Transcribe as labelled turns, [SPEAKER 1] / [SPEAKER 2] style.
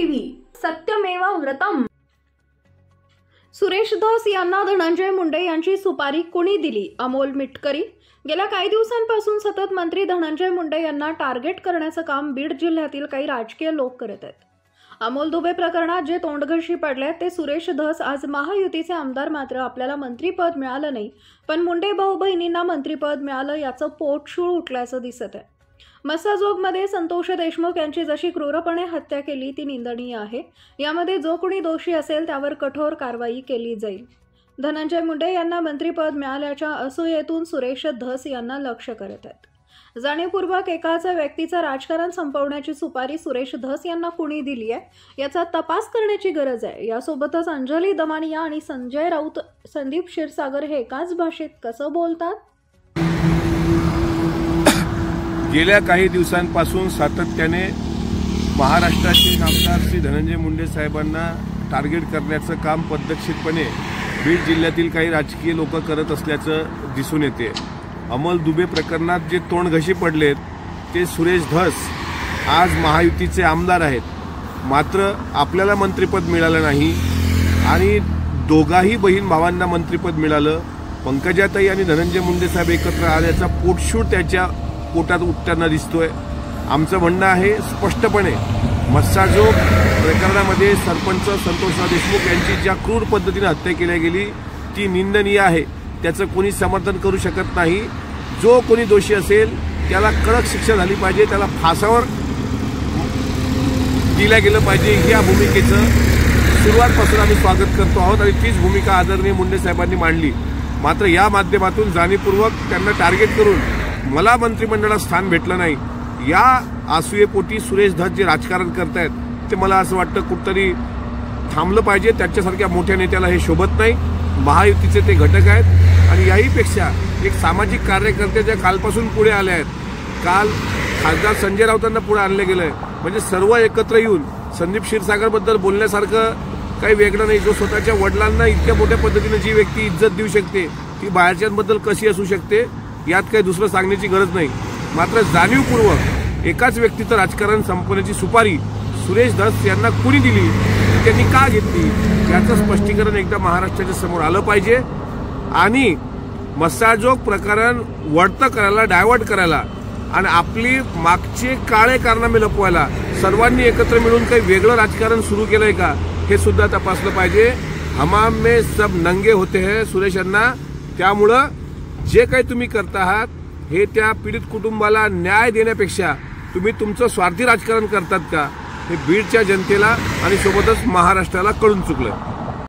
[SPEAKER 1] TV सत्यमेव व्रतम। सुरेश धस यांना धनंजय मुंडे यांची सुपारी कुणी दिली? अमोल मिटकरी गेल्या काही दिवसांपासून सतत मंत्री धनंजय मुंडे यांना टार्गेट करण्याचं काम बीड जिल्ह्यातील काही राजकीय लोक करत आहेत। अमोल दुबे प्रकरणात जे तोंडघशी पडले ते सुरेश धस आज महायुतीचे आमदार, मात्र आपल्याला मंत्रीपद मिळालं नाही, पण मुंडे भाऊ बहिणींना मंत्रीपद मिळालं याचं पोटशूळ उठल्याचं दिसत आहे। मस्साजोगमध्ये संतोष देशमुख यांची जशी क्रूरपणे हत्या केली ती निंदनीय आहे। यामध्ये जो कोणी दोषी असेल त्यावर कठोर कारवाई केली जाईल। धनंजय मुंडे यांना मंत्रीपद मिळाल्याच्या असूयेतून सुरेश धस यांना लक्ष्य करत आहेत। जाणीवपूर्वक एकाच व्यक्तीचं राजकारण संपवण्याची सुपारी सुरेश धस यांना कुणी दिली आहे याचा तपास करण्याची गरज आहे। यासोबतच अंजली दमानिया आणि संजय राऊत, संदीप क्षीरसागर हे एकाच भाषेत कसं बोलतात?
[SPEAKER 2] गेल्या काही दिवसांपासून सातत्याने महाराष्ट्राचे आमदार श्री धनंजय मुंडे साहेबांना टार्गेट करण्याचं काम पद्धतशीरपणे बीड जिल्ह्यातील काही राजकीय लोक करत असल्याचं दिसून येते। अमोल दुबे प्रकरणात जे तोंडघशी पडलेत ते सुरेश धस आज महायुतीचे आमदार आहेत, मात्र आपल्याला मंत्रिपद मिळालं नाही आणि दोघाही बहीण भावांना मंत्रिपद मिळालं। पंकजाताई आणि धनंजय मुंडे साहेब एकत्र आल्याचा पोटशूळ त्याच्या पोटात उठताना दिसतोय। आमचं म्हणणं आहे स्पष्टपणे, मस्साजोग प्रकरणामध्ये सरपंच संतोषराव देशमुख यांची ज्या क्रूर पद्धतीने हत्या केली गेली ती निंदनीय आहे, त्याचं कोणी समर्थन करू शकत नाही। जो कोणी दोषी असेल त्याला कडक शिक्षा झाली पाहिजे, त्याला फासावर दिल्या गेलं पाहिजे, या भूमिकेचं सुरुवातपासून आम्ही स्वागत करतो आहोत आणि तीच भूमिका आदरणीय मुंडे साहेबांनी मांडली। मात्र या माध्यमातून जाणीवपूर्वक त्यांना टार्गेट करून मला मंत्रिमंडळात स्थान भेटलं नाही या आसूयेपोटी सुरेश धस जे राजकारण करतायत ते मला असं वाटतं कुठतरी थांबलं पाहिजे। त्यांच्यासारख्या मोठ्या नेत्याला हे शोभत नाही। महायुतीचे ते घटक आहेत आणि याहीपेक्षा एक सामाजिक कार्यकर्ते जे कालपासून पुढे आले आहेत, काल खासदार संजय राऊतांना पुढे आणलं गेलंय, म्हणजे सर्व एकत्र येऊन संदीप क्षीरसागरबद्दल बोलण्यासारखं काही वेगळं नाही। जो स्वतःच्या वडिलांना इतक्या मोठ्या पद्धतीने जी व्यक्ती इज्जत देऊ शकते ती बाहेरच्यांबद्दल कशी असू शकते यात काही दुसरं सांगण्याची गरज नाही। मात्र जाणीवपूर्वक एकाच व्यक्तीचं राजकारण संपवण्याची सुपारी सुरेश धस यांना कुणी दिली, त्यांनी का घेतली याचं स्पष्टीकरण एकदा महाराष्ट्राच्या समोर आलं पाहिजे आणि मस्साजोग प्रकरण वळतं करायला, डायव्हर्ट करायला आणि आपली मागचे काळे कारनामे लपवायला सर्वांनी एकत्र मिळून काही वेगळं राजकारण सुरू केलंय का हे सुद्धा तपासलं पाहिजे। हमाम में सब नंगे होते हैं सुरेश अण्णा, त्यामुळं जे काही तुम्ही करता आहात हे त्या पीडित कुटुंबाला न्याय देण्यापेक्षा तुम्ही तुमचं स्वार्थी राजकारण करतात का हे बीडच्या जनतेला आणि सोबतच महाराष्ट्राला कळून चुकलं।